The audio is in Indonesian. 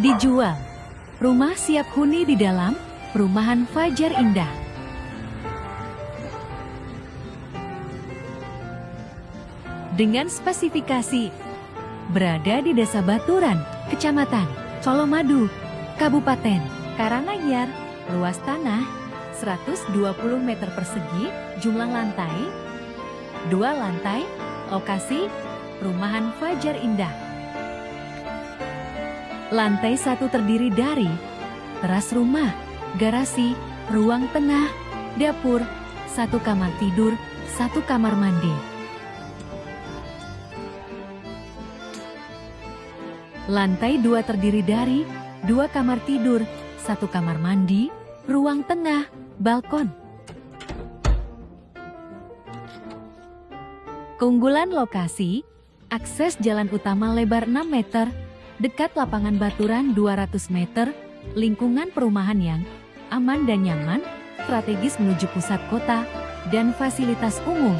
Dijual. Rumah siap huni di dalam perumahan Fajar Indah. Dengan spesifikasi berada di Desa Baturan, Kecamatan Colomadu, Kabupaten Karanganyar, luas tanah 120 meter persegi, jumlah lantai 2 lantai, lokasi perumahan Fajar Indah. Lantai 1 terdiri dari teras rumah, garasi, ruang tengah, dapur, 1 kamar tidur, 1 kamar mandi. Lantai 2 terdiri dari 2 kamar tidur, 1 kamar mandi, ruang tengah, balkon. Keunggulan lokasi, akses jalan utama lebar 6 meter, dekat lapangan Baturan 200 meter, lingkungan perumahan yang aman dan nyaman, strategis menuju pusat kota, dan fasilitas umum.